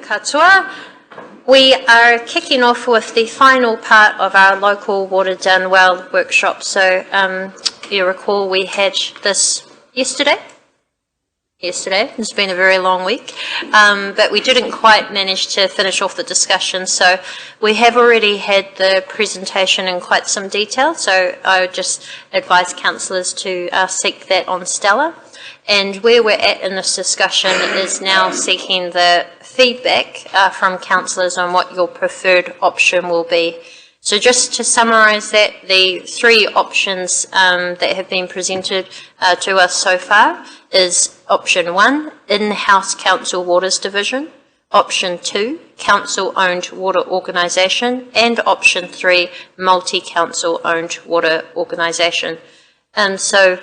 Katoa. We are kicking off with the final part of our local water done well workshop. So you recall we had this yesterday. It's been a very long week, but we didn't quite manage to finish off the discussion. So we have already had the presentation in quite some detail. So I would just advise councillors to seek that on Stella. And where we're at in this discussion is now seeking the feedback from councillors on what your preferred option will be. So just to summarise that, the three options that have been presented to us so far is option 1, in-house council waters division, option 2, council-owned water organisation, and option 3, multi-council owned water organisation. So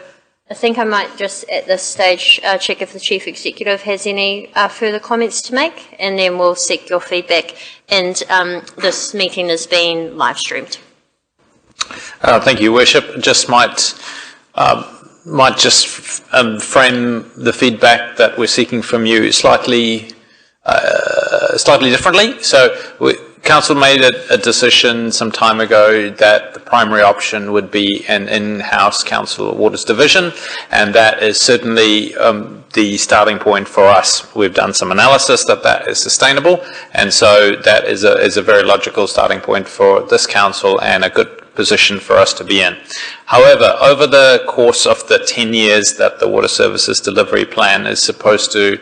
I think I might just at this stage check if the Chief Executive has any further comments to make, and then we'll seek your feedback. And this meeting is being live streamed. Thank you, Worship. Just might just frame the feedback that we're seeking from you slightly differently. So Council made a decision some time ago that the primary option would be an in-house council waters division, and that is certainly the starting point for us. We've done some analysis that is sustainable, and so that is a very logical starting point for this council and a good position for us to be in. However, over the course of the 10 years that the Water Services Delivery Plan is supposed to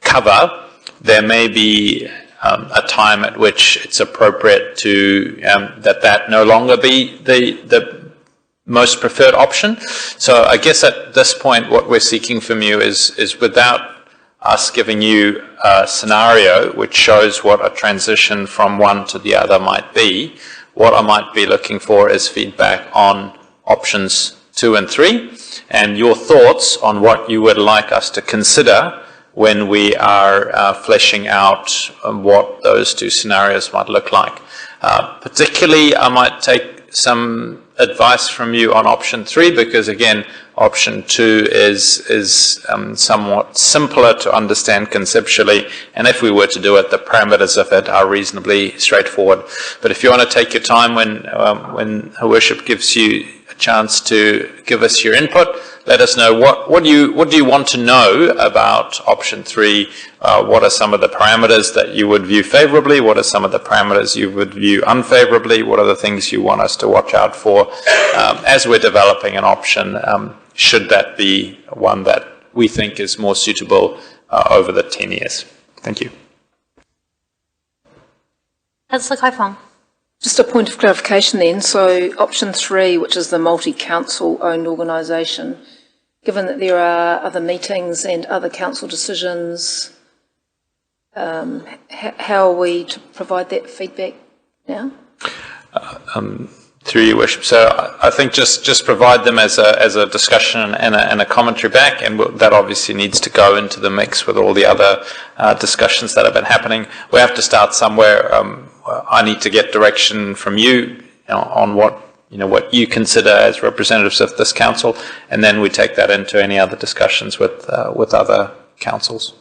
cover, there may be a time at which it's appropriate to that no longer be the most preferred option. So I guess at this point what we're seeking from you is without us giving you a scenario which shows what a transition from one to the other might be, what I might be looking for is feedback on options 2 and 3 and your thoughts on what you would like us to consider when we are fleshing out what those two scenarios might look like. Particularly, I might take some advice from you on option 3, because again, option 2 is somewhat simpler to understand conceptually, and if we were to do it, the parameters of it are reasonably straightforward. But if you want to take your time when Her Worship gives you a chance to give us your input, let us know what do you want to know about option 3. What are some of the parameters that you would view favourably? What are some of the parameters you would view unfavourably? What are the things you want us to watch out for as we're developing an option? Should that be one that we think is more suitable over the 10 years? Thank you. Councillor Kaifong. Just a point of clarification then. So option 3, which is the multi-council owned organisation, given that there are other meetings and other council decisions, how are we to provide that feedback now? Through your worship. So I think just provide them as a discussion and a commentary back, and that obviously needs to go into the mix with all the other discussions that have been happening. We have to start somewhere. I need to get direction from you on what you consider as representatives of this council, and then we take that into any other discussions with other councils.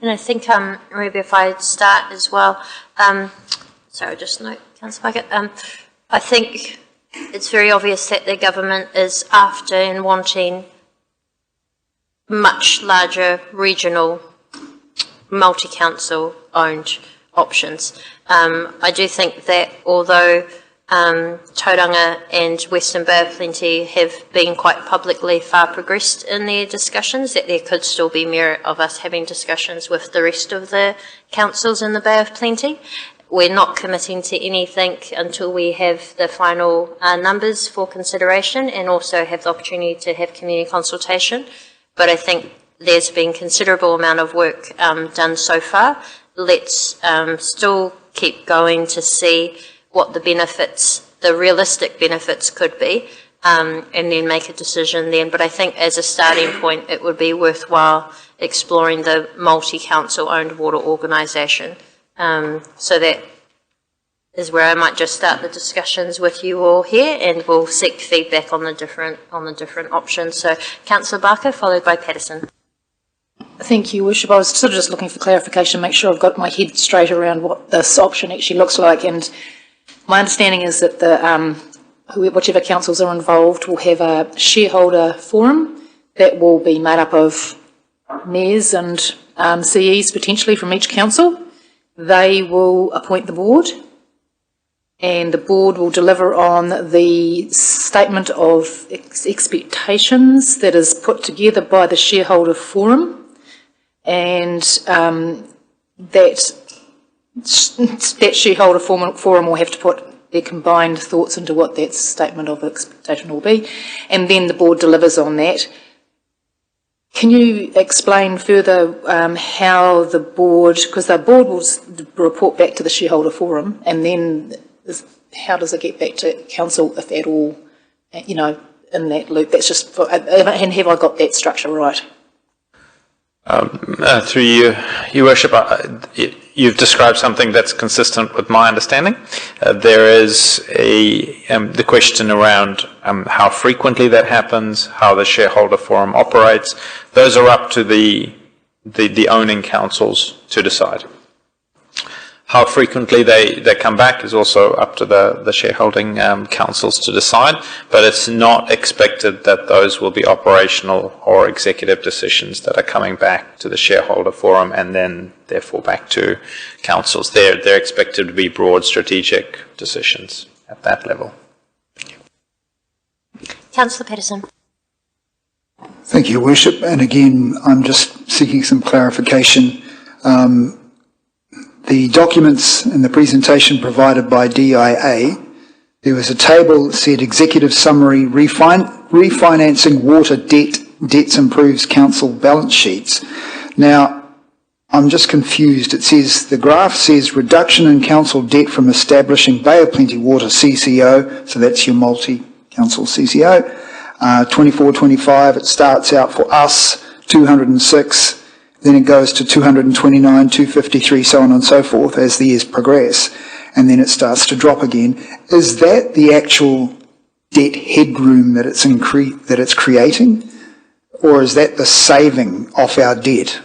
And I think maybe if I start as well, sorry, just note, Councillor Puckett, I think it's very obvious that the government is after and wanting much larger regional multi-council owned options. I do think that although Tauranga and Western Bay of Plenty have been quite publicly far progressed in their discussions, that there could still be merit of us having discussions with the rest of the councils in the Bay of Plenty. We're not committing to anything until we have the final numbers for consideration and also have the opportunity to have community consultation. But I think there's been considerable amount of work done so far. Let's still keep going to see what the benefits, the realistic benefits could be, and then make a decision then. But I think as a starting point, it would be worthwhile exploring the multi-council owned water organisation. So that is where I might just start the discussions with you all here, and we'll seek feedback on the different options. So Councillor Barker, followed by Patterson. Thank you, Worship. I was sort of just looking for clarification, make sure I've got my head straight around what this option actually looks like. And my understanding is that whichever councils are involved will have a shareholder forum that will be made up of mayors and CEs potentially from each council. They will appoint the board, and the board will deliver on the statement of expectations that is put together by the shareholder forum, and that shareholder forum will have to put their combined thoughts into what that statement of expectation will be, and then the board delivers on that. Can you explain further how the board, because the board will report back to the shareholder forum, and then how does it get back to council, if at all, in that loop? That's just for, and have I got that structure right? Through you, Your Worship, you've described something that's consistent with my understanding. There is the question around how frequently that happens, how the shareholder forum operates. Those are up to the owning councils to decide. How frequently they come back is also up to the shareholding councils to decide, but it's not expected that those will be operational or executive decisions that are coming back to the shareholder forum and then therefore back to councils. They're expected to be broad strategic decisions at that level. Councillor Patterson. Thank you, Worship. And again, I'm just seeking some clarification. The documents in the presentation provided by DIA, there was a table that said executive summary, refinancing water debts improves council balance sheets. Now, I'm just confused. It says, the graph says reduction in council debt from establishing Bay of Plenty Water CCO, so that's your multi-council CCO. 24-25, it starts out for us, 206, then it goes to 229, 253, so on and so forth as the years progress, and then it starts to drop again. Is that the actual debt headroom that it's creating, or is that the saving off our debt?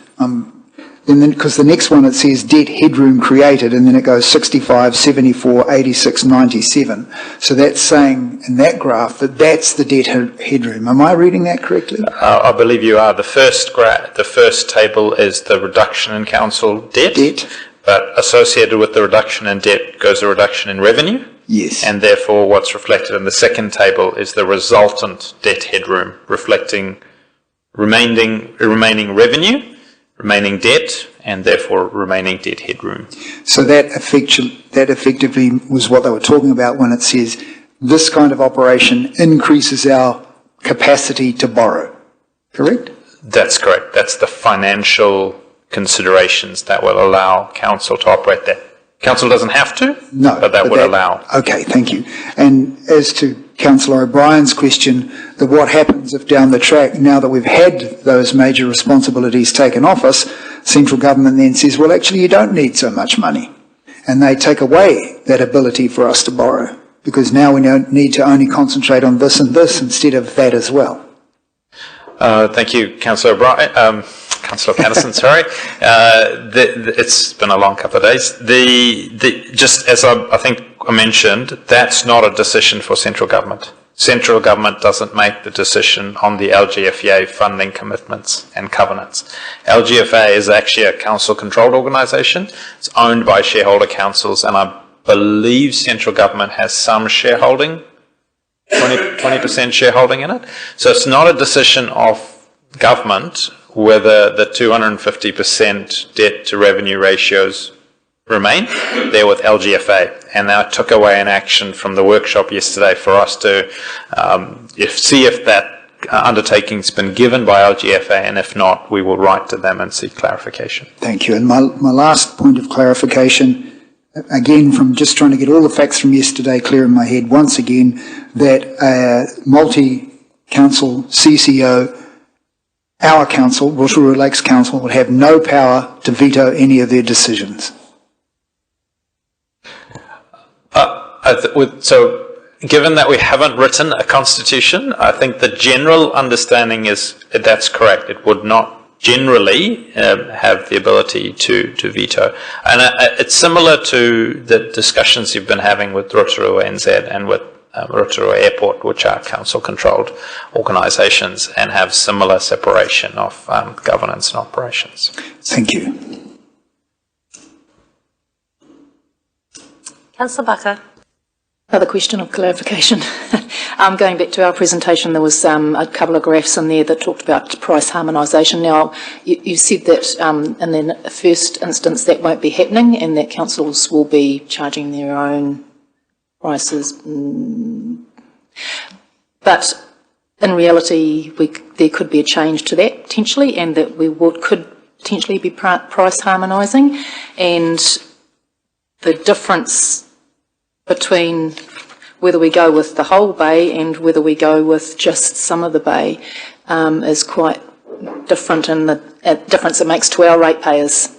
And then, because the next one it says debt headroom created, and then it goes 65, 74, 86, 97. So that's saying in that graph that that's the debt headroom. Am I reading that correctly? I believe you are. The first table is the reduction in council debt, but associated with the reduction in debt goes the reduction in revenue. Yes. And therefore what's reflected in the second table is the resultant debt headroom, reflecting remaining revenue, remaining debt, and therefore remaining debt headroom. So that effectively was what they were talking about when it says this kind of operation increases our capacity to borrow, correct? That's correct. That's the financial considerations that will allow council to operate that. Council doesn't have to, no, but that would allow. Okay, thank you. And as to Councillor O'Brien's question, that what happens if down the track, now that we've had those major responsibilities taken off us, central government then says, well, actually, you don't need so much money. And they take away that ability for us to borrow, because now we need to only concentrate on this and this instead of that as well. Thank you, Councillor O'Brien. Councillor Patterson, sorry. It's been a long couple of days. Just as I think I mentioned, that's not a decision for central government. Central government doesn't make the decision on the LGFA funding commitments and covenants. LGFA is actually a council-controlled organisation. It's owned by shareholder councils, and I believe central government has some shareholding, 20% shareholding in it. So it's not a decision of government whether the 250% debt to revenue ratios remain. They're with LGFA, and I took away an action from the workshop yesterday for us to see if that undertaking's been given by LGFA, and if not, we will write to them and seek clarification. Thank you. And my last point of clarification, again, from just trying to get all the facts from yesterday clear in my head, once again, that multi-council CCO, our council, Rotorua Lakes Council, will have no power to veto any of their decisions. So, given that we haven't written a constitution, I think the general understanding is that's correct. It would not generally have the ability to veto. And it's similar to the discussions you've been having with Rotorua NZ and with Rotorua Airport, which are council-controlled organisations and have similar separation of governance and operations. Thank you. Councillor Barker. Another question of clarification. Going back to our presentation, there was a couple of graphs in there that talked about price harmonisation. Now, you said that in the first instance that won't be happening and that councils will be charging their own prices. But in reality, there could be a change to that potentially, and that could potentially be price harmonising. And the difference between whether we go with the whole bay and whether we go with just some of the bay is quite different in the difference it makes to our ratepayers.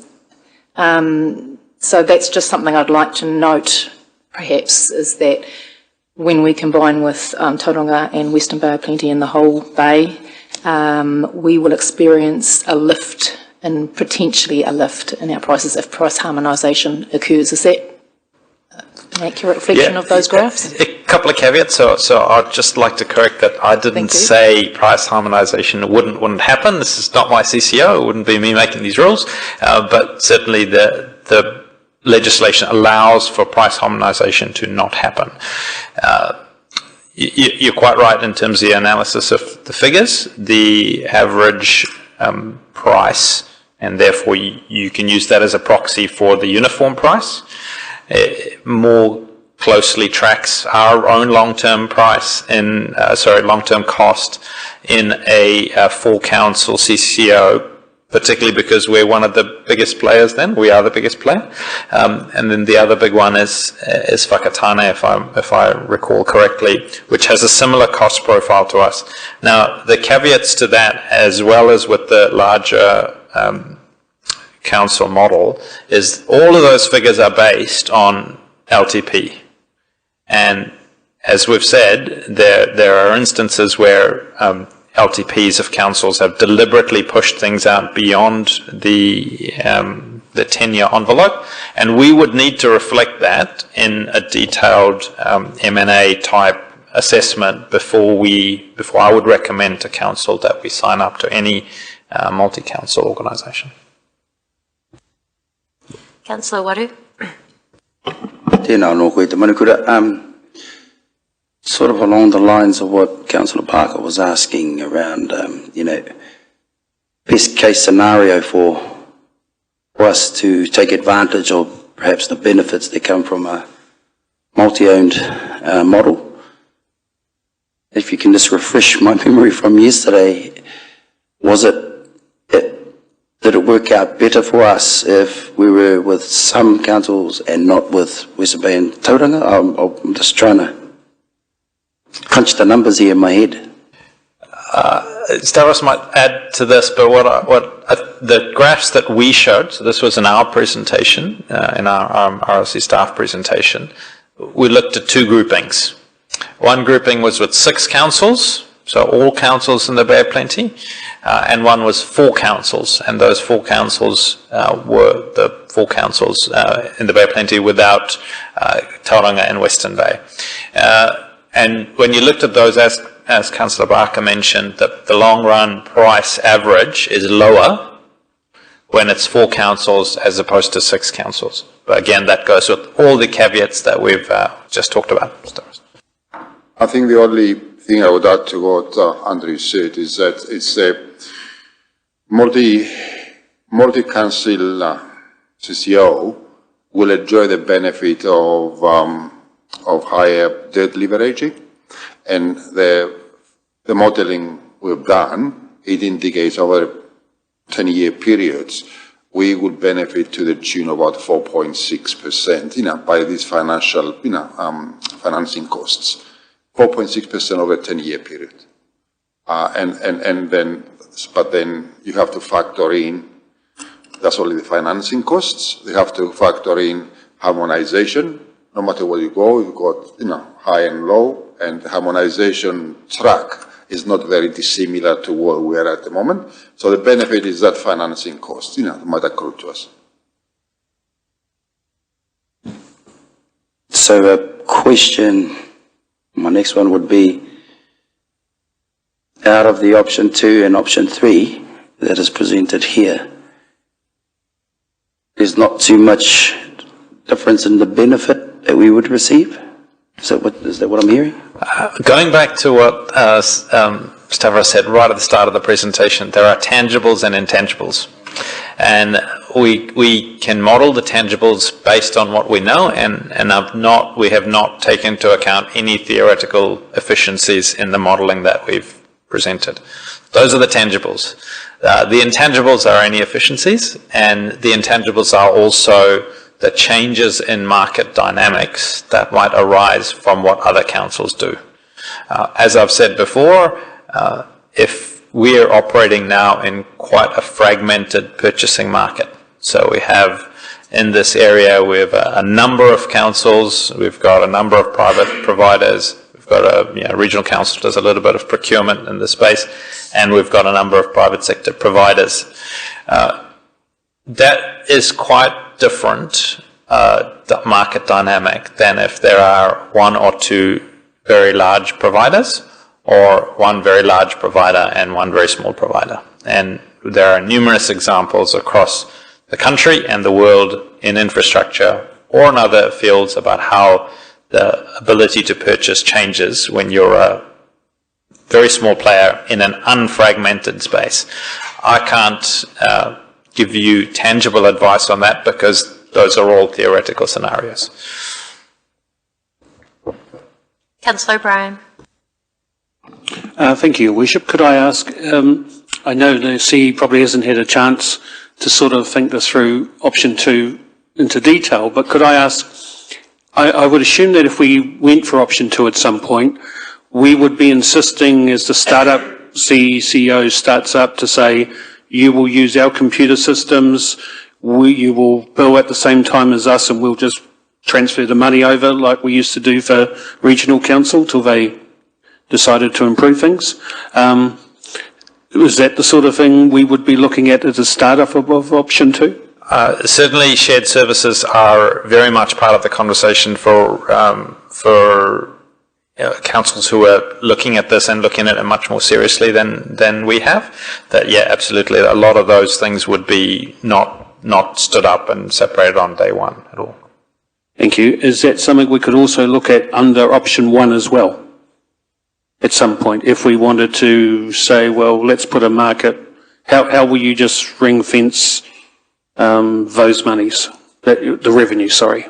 So that's just something I'd like to note, perhaps, is that when we combine with Tauranga and Western Bay of Plenty and the whole bay, we will experience a lift and potentially a lift in our prices if price harmonisation occurs. Is that an accurate reflection of those graphs? A couple of caveats. So I'd just like to correct that I didn't say price harmonisation wouldn't happen. This is not my CCO. It wouldn't be me making these rules. But certainly the legislation allows for price harmonisation to not happen. You're quite right in terms of the analysis of the figures. The average price, and therefore you can use that as a proxy for the uniform price, more closely tracks our own long-term price long-term cost in a full council CCO, particularly because we're one of the biggest players then. We are the biggest player. And then the other big one is Whakatane, if I recall correctly, which has a similar cost profile to us. Now, the caveats to that, as well as with the larger council model, is all of those figures are based on LTP. And as we've said, there are instances where LTPs of councils have deliberately pushed things out beyond the 10-year envelope, and we would need to reflect that in a detailed M&A type assessment before I would recommend to council that we sign up to any multi-council organisation. Councillor Waru. Tēnā anō koe te manukura. Sort of along the lines of what Councillor Parker was asking around, best case scenario for us to take advantage of perhaps the benefits that come from a multi-owned model. If you can just refresh my memory from yesterday, did it work out better for us if we were with some councils and not with Western Bay and Tauranga? I'm just trying to crunch the numbers here in my head. Stavros might add to this, but the graphs that we showed, so this was in our presentation, in our RLC staff presentation, we looked at two groupings. One grouping was with 6 councils, so all councils in the Bay of Plenty, and one was 4 councils, and those 4 councils were the 4 councils in the Bay of Plenty without Tauranga and Western Bay. And when you looked at those, as Councillor Barker mentioned, the long-run price average is lower when it's 4 councils as opposed to 6 councils. But again, that goes with all the caveats that we've just talked about. I think the only thing I would add to what Andrew said is that it's a multi-council CCO will enjoy the benefit of higher debt leveraging, and the modelling we've done, it indicates over 10-year periods we would benefit to the tune of about 4.6%, by these financial, financing costs, 4.6% over a 10-year period, but then you have to factor in. That's only the financing costs. They have to factor in harmonisation. No matter where you go, you've got high and low, and the harmonisation track is not very dissimilar to what we are at the moment. So the benefit is that financing cost, that might accrue to us. So a question, my next one would be, out of the option 2 and option 3 that is presented here, there's not too much difference in the benefit that we would receive? Is that what I'm hearing? Going back to what Stavros said right at the start of the presentation, there are tangibles and intangibles. And we can model the tangibles based on what we know, and we have not taken into account any theoretical efficiencies in the modeling that we've presented. Those are the tangibles. The intangibles are any efficiencies, and the intangibles are also the changes in market dynamics that might arise from what other councils do. As I've said before, if we're operating now in quite a fragmented purchasing market, so we have in this area, we have a number of councils, we've got a number of private providers, we've got a regional council does a little bit of procurement in this space, and we've got a number of private sector providers. That is quite different market dynamic than if there are one or two very large providers, or one very large provider and one very small provider. And there are numerous examples across the country and the world in infrastructure or in other fields about how the ability to purchase changes when you're a very small player in an unfragmented space. I can't give you tangible advice on that because those are all theoretical scenarios. Councillor O'Brien. Thank you, Your Worship. Could I ask, I know the CE probably hasn't had a chance to sort of think this through option 2 into detail, but could I ask, I would assume that if we went for option 2 at some point, we would be insisting as the startup CEO starts up to say, you will use our computer systems, you will bill at the same time as us, and we'll just transfer the money over like we used to do for regional council till they decided to improve things. Is that the sort of thing we would be looking at as a startup of option 2? Certainly shared services are very much part of the conversation for councils who are looking at this and looking at it much more seriously than we have. That, yeah, absolutely, a lot of those things would be not stood up and separated on day one at all. Thank you. Is that something we could also look at under option 1 as well? At some point, if we wanted to say, well, let's put a market, how will you just ring fence those monies, the revenue, sorry?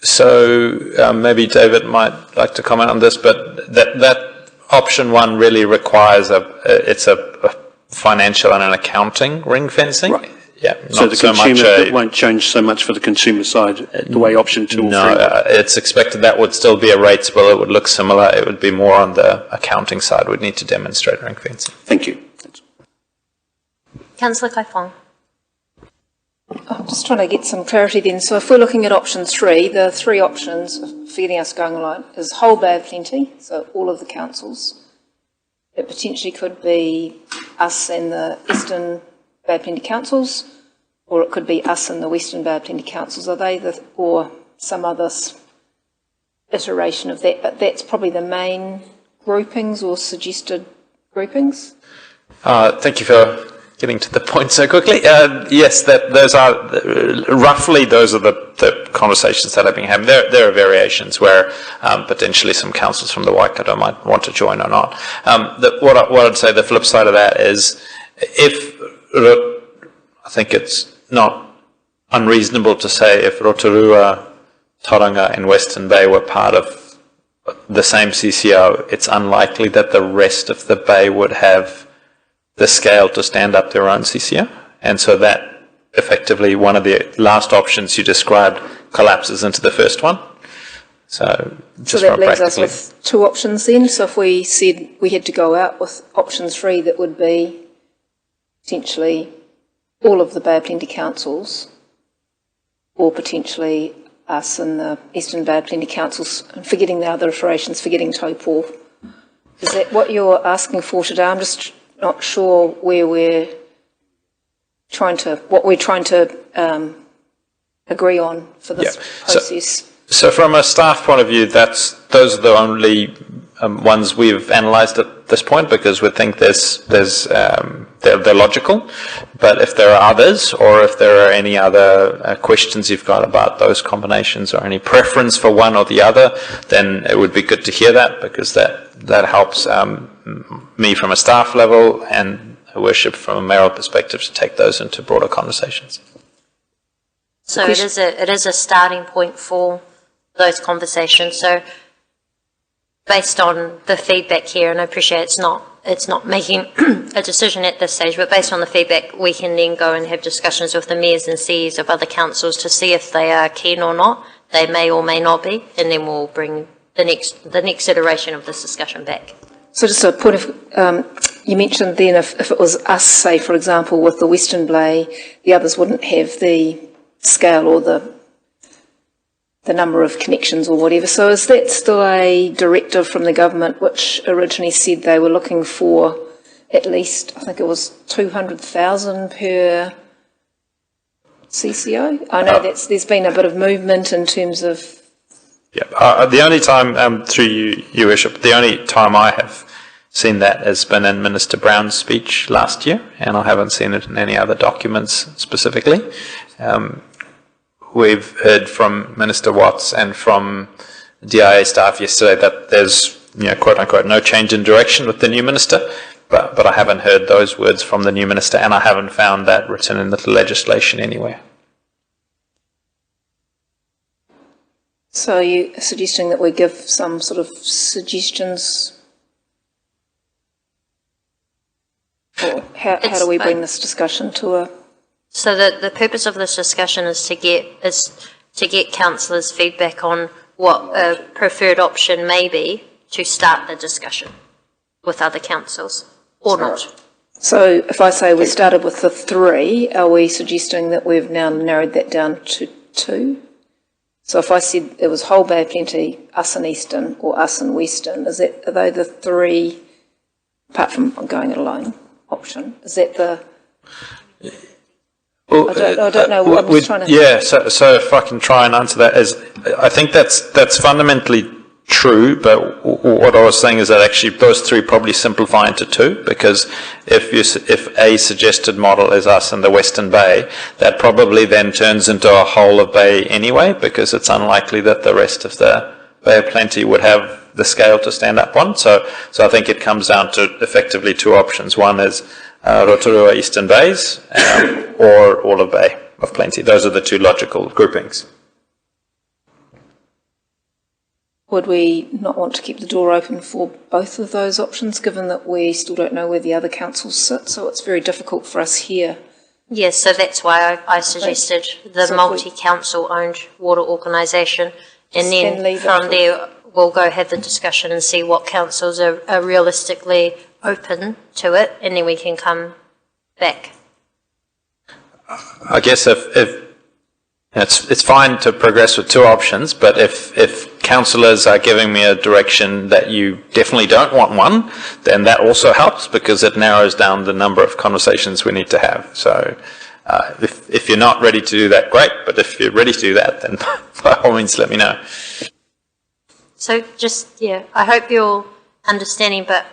So maybe David might like to comment on this, but that option 1 really requires it's a financial and an accounting ring fencing. Right. Yeah. So the consumer, it won't change so much for the consumer side, the way option 2 or 3. No, it's expected that would still be a rates bill. It would look similar. It would be more on the accounting side. We'd need to demonstrate ring fencing. Thank you. Councillor Kaifong. I'm just trying to get some clarity then. So if we're looking at option 3, the 3 options for getting us going along is whole Bay of Plenty, so all of the councils. It potentially could be us and the Eastern Bay of Plenty councils, or it could be us and the Western Bay of Plenty councils. Are they or some other iteration of that? But that's probably the main groupings or suggested groupings. Thank you for getting to the point so quickly. Yes, those are the conversations that have been having. There are variations where potentially some councils from the Waikato might want to join or not. What I'd say the flip side of that is I think it's not unreasonable to say if Rotorua, Tauranga and Western Bay were part of the same CCO, it's unlikely that the rest of the Bay would have the scale to stand up their own CCO. And so that effectively one of the last options you described collapses into the first one. So that leaves us with 2 options then. So if we said we had to go out with option 3, that would be potentially all of the Bay of Plenty councils, or potentially us and the Eastern Bay of Plenty councils, and forgetting the other iterations, forgetting Taupo, Is that what you're asking for today? I'm just not sure where we're trying to, what we're trying to agree on for this process. So from a staff point of view, those are the only ones we've analysed at this point because we think they're logical. But if there are others, or if there are any other questions you've got about those combinations, or any preference for one or the other, then it would be good to hear that because that helps me from a staff level and Worship from a mayoral perspective to take those into broader conversations. So it is a starting point for those conversations. So based on the feedback here, and I appreciate it's not making a decision at this stage, but based on the feedback, we can then go and have discussions with the mayors and CEs of other councils to see if they are keen or not. They may or may not be, and then we'll bring the next iteration of this discussion back. So just a point of, you mentioned then if it was us, say, for example, with the Western Bay, the others wouldn't have the scale or the number of connections or whatever. So is that still a directive from the government which originally said they were looking for at least, I think it was 200,000 per CCO? I know there's been a bit of movement in terms of... Yeah, the only time, through you, Your Worship, the only time I have seen that has been in Minister Brown's speech last year, and I haven't seen it in any other documents specifically. We've heard from Minister Watts and from DIA staff yesterday that there's, quote unquote, no change in direction with the new minister, but I haven't heard those words from the new minister, and I haven't found that written in the legislation anywhere. So you're suggesting that we give some sort of suggestions? Or how do we bring this discussion to a... So the purpose of this discussion is to get councillors' feedback on what a preferred option may be to start the discussion with other councils, or not. So if I say we started with the 3, are we suggesting that we've now narrowed that down to 2? So if I said it was Whole Bay of Plenty, us and Eastern, or us and Western, are they the 3, apart from going it alone option? Is that the... Well, I don't know what I'm just trying to... Yeah, so if I can try and answer that, I think that's fundamentally true, but what I was saying is that actually those 3 probably simplify into 2, because if a suggested model is us in the Western Bay, that probably then turns into a whole of Bay anyway, because it's unlikely that the rest of the Bay of Plenty would have the scale to stand up on. So I think it comes down to effectively 2 options. One is Rotorua Eastern Bays, or all of Bay of Plenty. Those are the 2 logical groupings. Would we not want to keep the door open for both of those options, given that we still don't know where the other councils sit, so it's very difficult for us here? Yes, so that's why I suggested the multi-council owned water organisation, and then from there we'll go have the discussion and see what councils are realistically open to it, and then we can come back. I guess if it's fine to progress with 2 options, but if councillors are giving me a direction that you definitely don't want one, then that also helps because it narrows down the number of conversations we need to have. So if you're not ready to do that, great, but if you're ready to do that, then by all means let me know. So I hope you're understanding, but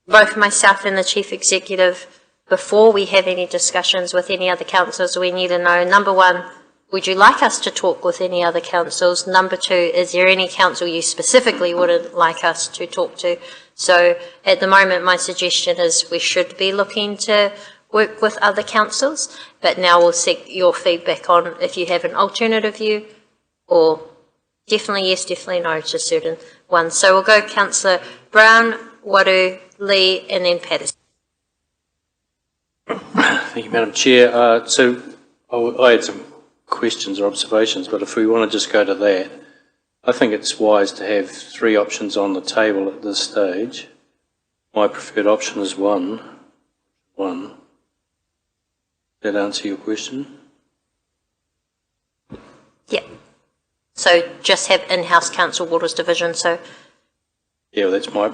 both myself and the Chief Executive, before we have any discussions with any other councils, we need to know, number 1, would you like us to talk with any other councils? Number 2, is there any council you specifically wouldn't like us to talk to? So at the moment, my suggestion is we should be looking to work with other councils, but now we'll seek your feedback on if you have an alternative view, or definitely yes, definitely no to certain ones. So we'll go Councillor Brown, Waru, Lee, and then Patterson. Thank you, Madam Chair. So I had some questions or observations, but if we want to just go to that, I think it's wise to have 3 options on the table at this stage. My preferred option is 1. Does that answer your question? Yeah. So just have in-house council waters division, so... Yeah, that's my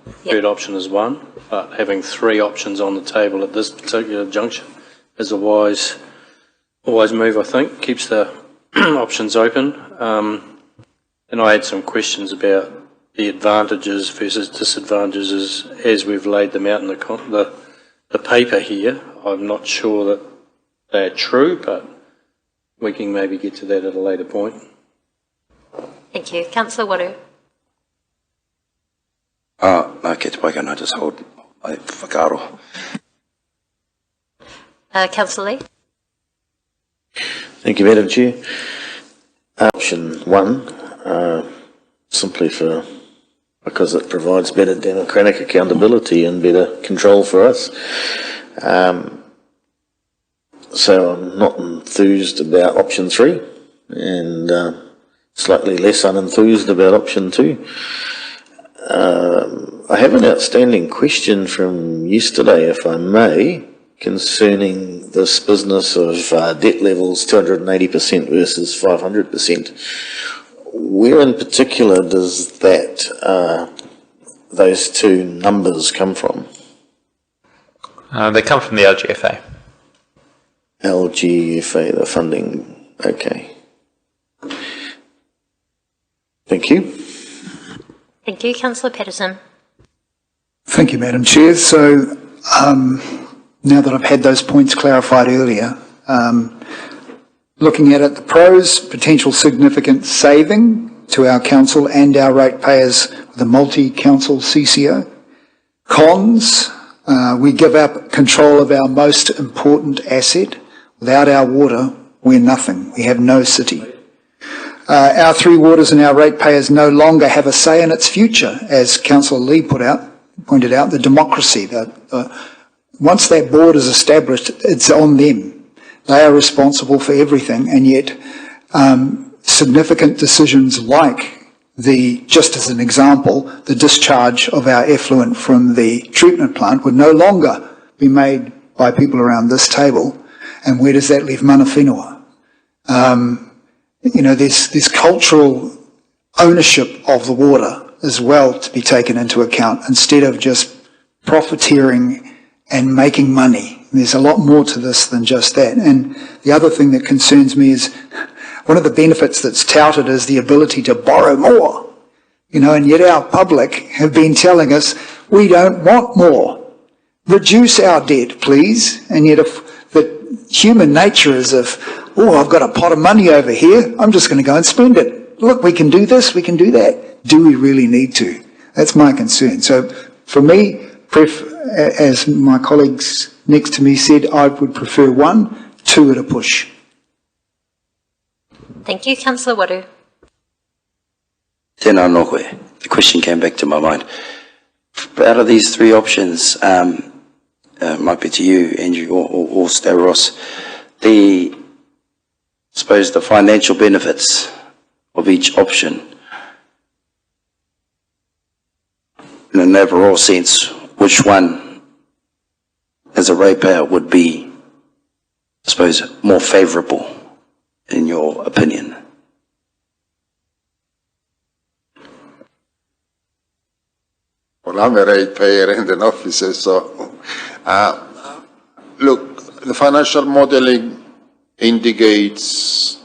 third option is one, but having three options on the table at this particular junction is a wise move, I think. Keeps the options open. And I had some questions about the advantages versus disadvantages as we've laid them out in the paper here. I'm not sure that they're true, but we can maybe get to that at a later point. Thank you. Councillor Waru. Okay, te pai kana just hold my whakaaro. Councillor Lee. Thank you, Madam Chair. Option 1, simply because it provides better democratic accountability and better control for us. So I'm not enthused about option 3 and slightly less unenthused about option 2. I have an outstanding question from yesterday, if I may, concerning this business of debt levels 280% versus 500%. Where in particular does those two numbers come from? They come from the LGFA. LGFA, the funding, okay. Thank you. Thank you. Councillor Patterson. Thank you, Madam Chair. So now that I've had those points clarified earlier, looking at it, the pros, potential significant saving to our council and our ratepayers with a multi-council CCO. Cons, we give up control of our most important asset. Without our water, we're nothing. We have no city. Our three waters and our ratepayers no longer have a say in its future, as Councillor Lee pointed out, the democracy. Once that board is established, it's on them. They are responsible for everything, and yet significant decisions like just as an example, the discharge of our effluent from the treatment plant would no longer be made by people around this table. And where does that leave mana whenua? There's cultural ownership of the water as well to be taken into account, instead of just profiteering and making money. There's a lot more to this than just that. And the other thing that concerns me is one of the benefits that's touted is the ability to borrow more. And yet our public have been telling us we don't want more. Reduce our debt, please. And yet if the human nature is I've got a pot of money over here, I'm just going to go and spend it. Look, we can do this, we can do that. Do we really need to? That's my concern. So for me, as my colleagues next to me said, I would prefer 1, 2 at a push. Thank you. Councillor Waru. Tēnā anō koe. The question came back to my mind. Out of these three options, might be to you, Andrew, or Ross, I suppose the financial benefits of each option, in an overall sense, which one, as a ratepayer, would be, I suppose, more favourable, in your opinion? Well, I'm a ratepayer and an officer, so look, the financial modelling indicates,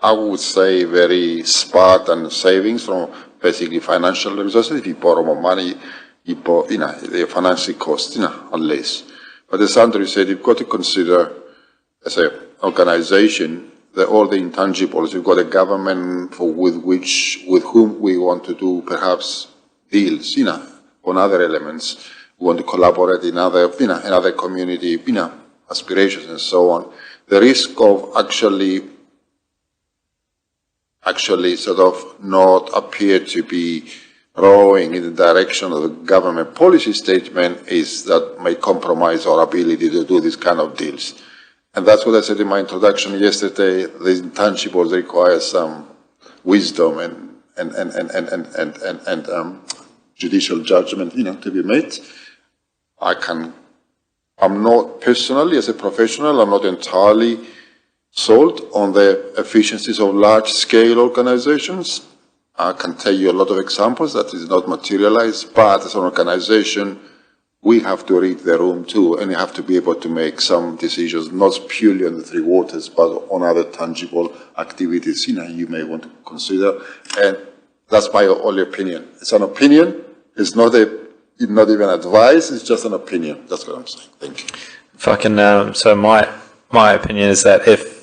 I would say, very Spartan savings from basically financial resources. If you borrow more money, the financial costs, are less. But as Andrew said, you've got to consider, as an organisation, all the intangibles. You've got a government with whom we want to do perhaps deals, on other elements. We want to collaborate in other community, aspirations and so on. The risk of actually sort of not appear to be rowing in the direction of the government policy statement is that may compromise our ability to do these kind of deals. And that's what I said in my introduction yesterday. The intangibles require some wisdom and judicial judgment, to be made. I'm not personally, as a professional, I'm not entirely sold on the efficiencies of large-scale organizations. I can tell you a lot of examples that is not materialized, but as an organization, we have to read the room too, and you have to be able to make some decisions, not purely on the three waters, but on other tangible activities, you may want to consider. And that's my only opinion. It's an opinion. It's not even advice. It's just an opinion. That's what I'm saying. Thank you. If I can, so my opinion is that if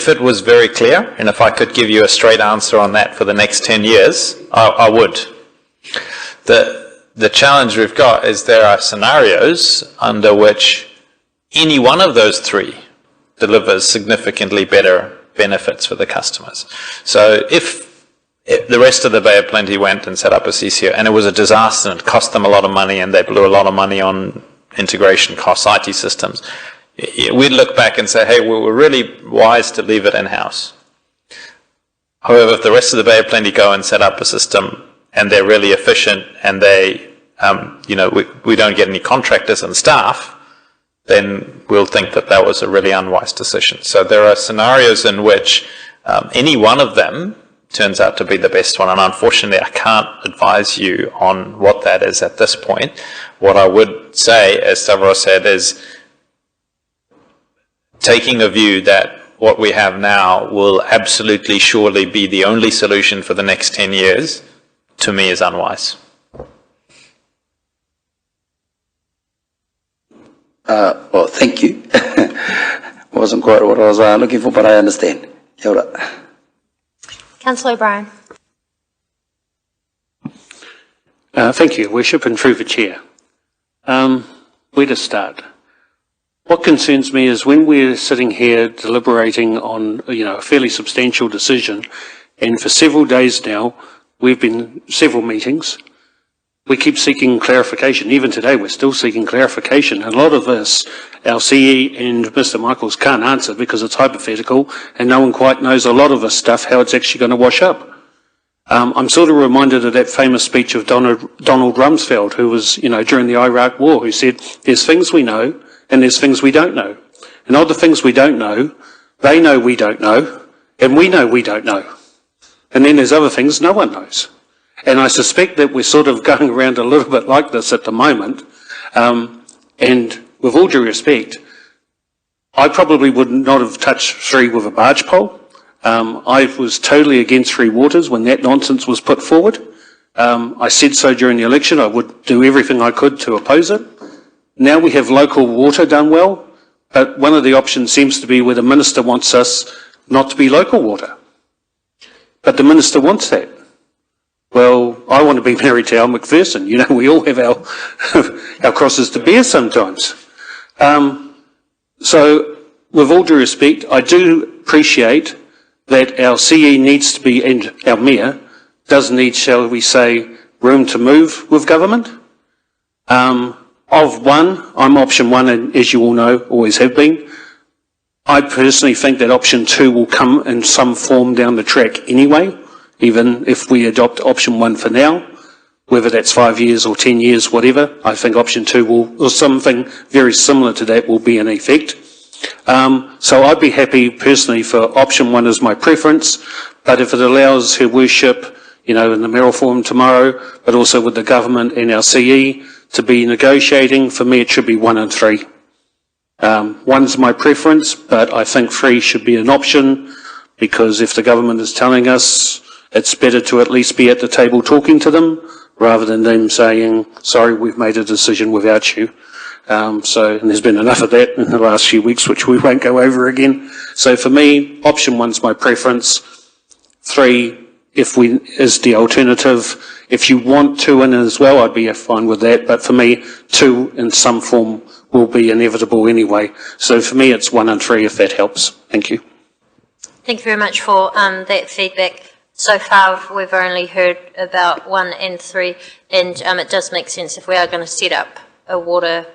it was very clear, and if I could give you a straight answer on that for the next 10 years, I would. The challenge we've got is there are scenarios under which any one of those three delivers significantly better benefits for the customers. So if the rest of the Bay of Plenty went and set up a CCO and it was a disaster and it cost them a lot of money and they blew a lot of money on integration costs, IT systems, we'd look back and say, hey, we were really wise to leave it in-house. However, if the rest of the Bay of Plenty go and set up a system and they're really efficient and they, we don't get any contractors and staff, then we'll think that that was a really unwise decision. So there are scenarios in which any one of them turns out to be the best one. And unfortunately, I can't advise you on what that is at this point. What I would say, as Stavros said, is taking a view that what we have now will absolutely surely be the only solution for the next 10 years, to me is unwise. Well, thank you. Wasn't quite what I was looking for, but I understand. Kia ora. Councillor O'Brien. Thank you, Worship, and through the Chair. Where to start? What concerns me is when we're sitting here deliberating on, a fairly substantial decision, and for several days now, we've been several meetings, we keep seeking clarification. Even today, we're still seeking clarification. And a lot of this, our CE and Mr. Michaels can't answer because it's hypothetical, and no one quite knows a lot of this stuff, how it's actually going to wash up. I'm sort of reminded of that famous speech of Donald Rumsfeld, who was, during the Iraq War, who said, there's things we know, and there's things we don't know. And of the things we don't know, they know we don't know, and we know we don't know. And then there's other things no one knows. And I suspect that we're sort of going around a little bit like this at the moment. And with all due respect, I probably would not have touched three with a barge pole. I was totally against Three Waters when that nonsense was put forward. I said so during the election. I would do everything I could to oppose it. Now we have local water done well, but one of the options seems to be where the minister wants us not to be local water. But the minister wants that. Well, I want to be married to Al McPherson. We all have our crosses to bear sometimes. So, with all due respect, I do appreciate that our CE needs to be, and our mayor does need, shall we say, room to move with government. Of one, I'm option one, and as you all know, always have been. I personally think that option two will come in some form down the track anyway, even if we adopt option one for now, whether that's 5 years or 10 years, whatever. I think option two will, or something very similar to that, will be in effect. So I'd be happy personally for option one as my preference, but if it allows Her Worship, in the Mayoral Forum tomorrow, but also with the government and our CE to be negotiating, for me it should be 1 and 3. One's my preference, but I think 3 should be an option, because if the government is telling us it's better to at least be at the table talking to them, rather than them saying, sorry, we've made a decision without you. And there's been enough of that in the last few weeks, which we won't go over again. So for me, option 1's my preference. 3, is the alternative. If you want 2 in as well, I'd be fine with that. But for me, 2 in some form will be inevitable anyway. So for me, it's 1 and 3, if that helps. Thank you. Thank you very much for that feedback. So far, we've only heard about 1 and 3, and it does make sense if we are going to set up a water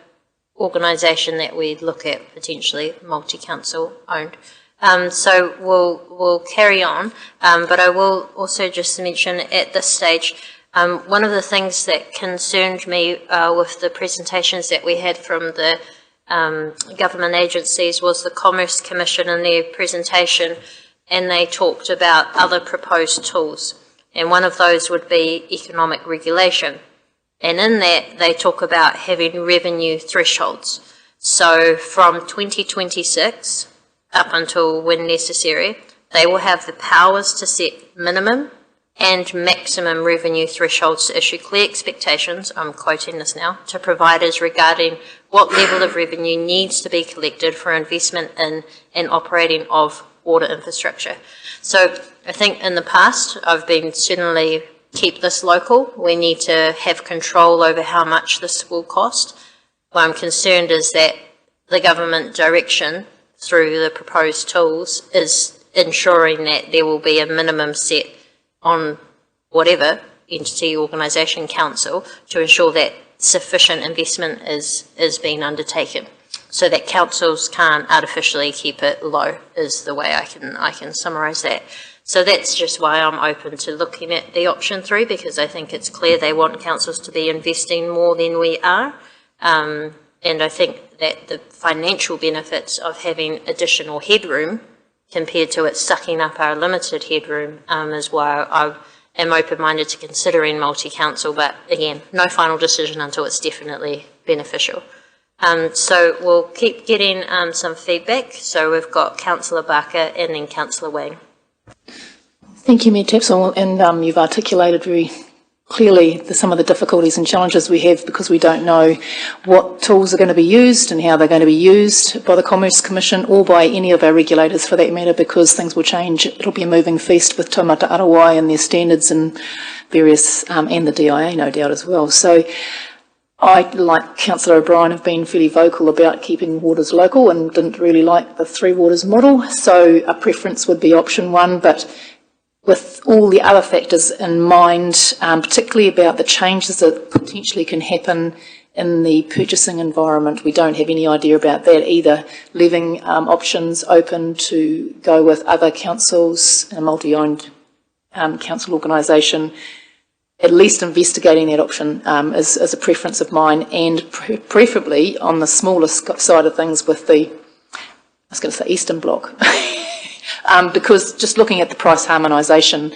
organisation that we look at potentially multi-council owned. So we'll carry on, but I will also just mention at this stage, one of the things that concerned me with the presentations that we had from the government agencies was the Commerce Commission in their presentation and they talked about other proposed tools. And one of those would be economic regulation. And in that, they talk about having revenue thresholds. So from 2026 up until when necessary, they will have the powers to set minimum and maximum revenue thresholds to issue clear expectations, I'm quoting this now, to providers regarding what level of revenue needs to be collected for investment in and operating of water infrastructure. So I think in the past, I've been certainly keep this local. We need to have control over how much this will cost. What I'm concerned is that the government direction through the proposed tools is ensuring that there will be a minimum set on whatever entity, organisation, council, to ensure that sufficient investment is being undertaken, so that councils can't artificially keep it low, is the way I can summarise that. So that's just why I'm open to looking at the option 3, because I think it's clear they want councils to be investing more than we are. And I think that the financial benefits of having additional headroom compared to it sucking up our limited headroom is why I am open-minded to considering multi-council, but again, no final decision until it's definitely beneficial. So we'll keep getting some feedback. So we've got Councillor Barker and then Councillor Wang. Thank you, Mayor Tapsell, and you've articulated very clearly some of the difficulties and challenges we have because we don't know what tools are going to be used and how they're going to be used by the Commerce Commission or by any of our regulators for that matter, because things will change. It'll be a moving feast with Taumata Arawai and their standards and various, and the DIA no doubt as well. So I, like Councillor O'Brien, have been fairly vocal about keeping waters local and didn't really like the Three Waters model. So a preference would be option 1, but with all the other factors in mind, particularly about the changes that potentially can happen in the purchasing environment. We don't have any idea about that either. Leaving options open to go with other councils, a multi-owned council organisation, at least investigating that option is a preference of mine, and preferably on the smallest side of things with the, I was going to say Eastern Bloc. Because just looking at the price harmonisation,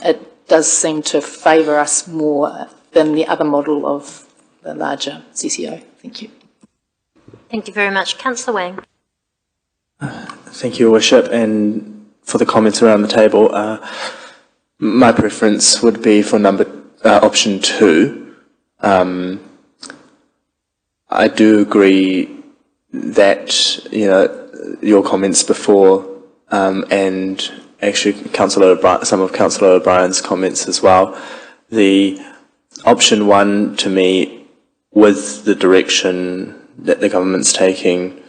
it does seem to favour us more than the other model of the larger CCO. Thank you. Thank you very much. Councillor Wang. Thank you, Your Worship, and for the comments around the table. My preference would be for option 2. I do agree that, your comments before, and actually some of Councillor O'Brien's comments as well. The option 1 to me, with the direction that the government's taking,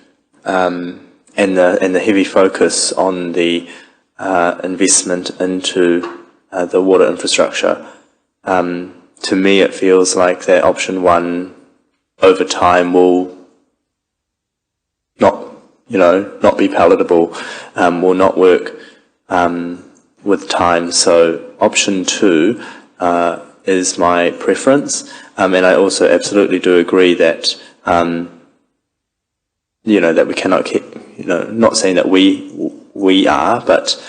and the heavy focus on the investment into the water infrastructure, to me it feels like that option 1 over time will not be palatable, will not work with time. So option 2 is my preference, and I also absolutely do agree that that we cannot keep, not saying that we are, but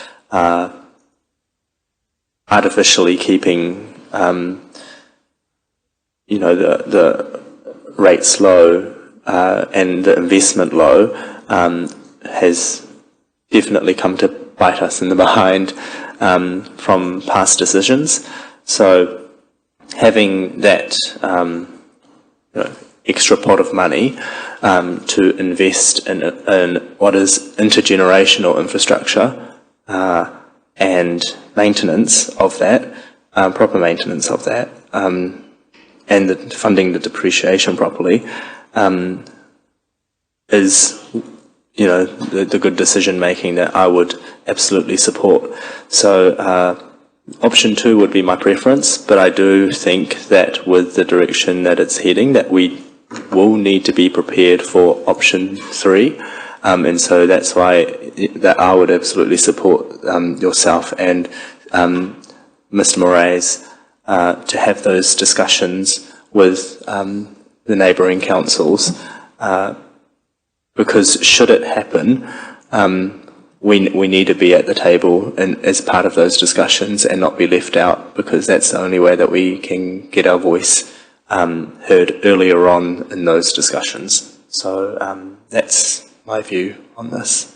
artificially keeping the rates low and the investment low has definitely come to bite us in the behind from past decisions. So having that extra pot of money to invest in what is intergenerational infrastructure and maintenance of that, proper maintenance of that, and funding the depreciation properly, is the good decision making that I would absolutely support. So option 2 would be my preference, but I do think that with the direction that it's heading, that we will need to be prepared for option 3, and so that's why that I would absolutely support yourself and Mr. Moraes to have those discussions with the neighbouring councils, because should it happen, we need to be at the table and as part of those discussions and not be left out, because that's the only way that we can get our voice heard earlier on in those discussions. So that's my view on this.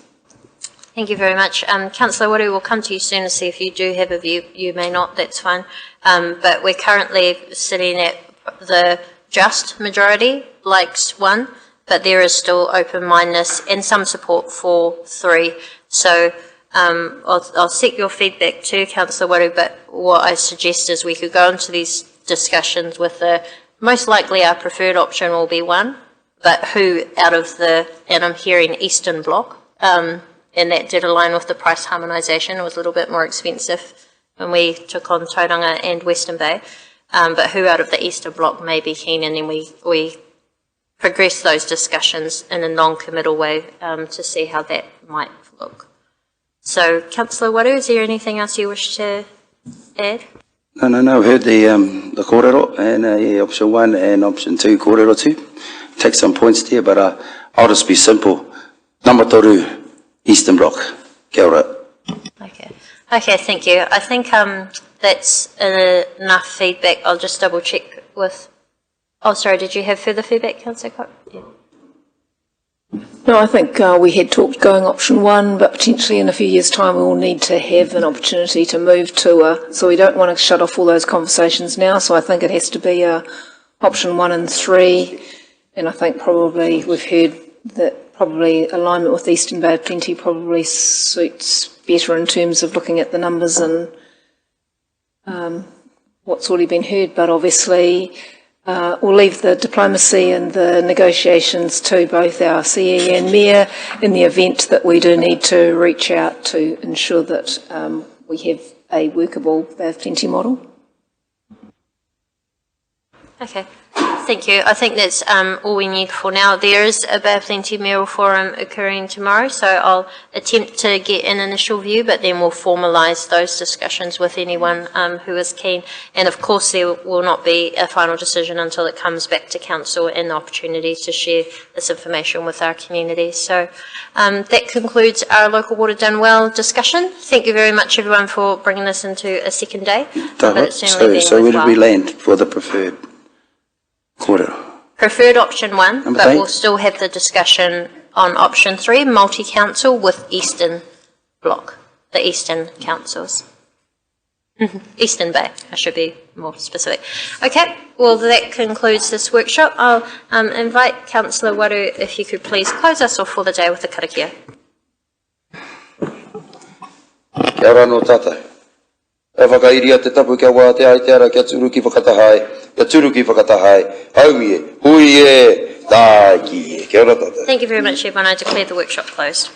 Thank you very much. Councillor Woody, we'll come to you soon to see if you do have a view. You may not, that's fine. But we're currently sitting at the just majority, likes 1, but there is still open-mindedness and some support for 3. So I'll seek your feedback too, Councillor Woody, but what I suggest is we could go into these discussions with most likely our preferred option will be 1, but who out of and I'm hearing Eastern Bloc, and that did align with the price harmonisation. It was a little bit more expensive when we took on Tauranga and Western Bay, but who out of the Eastern Bloc may be keen, and then we progress those discussions in a non-committal way to see how that might look. So, Councillor Waru, is there anything else you wish to add? No, I've heard the kōrero, and option 1 and option 2, kōrero 2. Take some points there, but I'll just be simple. Number 3. Eastern Bloc. Kia ora. Okay, thank you. I think that's enough feedback. I'll just double check with... Oh, sorry, did you have further feedback, Councillor Cox? Yeah. No, I think we had talked going option 1, but potentially in a few years' time we will need to have an opportunity to move to so we don't want to shut off all those conversations now, so I think it has to be option 1 and 3, and I think probably we've heard that probably alignment with Eastern Bay of Plenty probably suits better in terms of looking at the numbers and what's already been heard, but obviously we'll leave the diplomacy and the negotiations to both our CE and Mayor in the event that we do need to reach out to ensure that we have a workable Bay of Plenty model. Okay, thank you. I think that's all we need for now. There is a Bay of Plenty Mayoral Forum occurring tomorrow, so I'll attempt to get an initial view, but then we'll formalise those discussions with anyone who is keen. And of course there will not be a final decision until it comes back to Council and the opportunity to share this information with our community. So that concludes our Local Water Done Well discussion. Thank you very much everyone for bringing this into a second day. So where did we land for the preferred kōrero? Preferred option 1, Number but 8. we'll still have the discussion on option 3, multi-council with Eastern Bloc, the Eastern Councils. Eastern Bay, I should be more specific. Okay, well that concludes this workshop. I'll invite Councillor Waru, if you could please close us off for the day with the karakia. Kia ora no tātai. E whakairia te tapu kia wā te ai te ara kia turu ki whakatahai, kia turu ki whakatahai, haumi e, hui e, tā ki e. Kia ora tātai. Thank you very much everyone. I declare the workshop closed.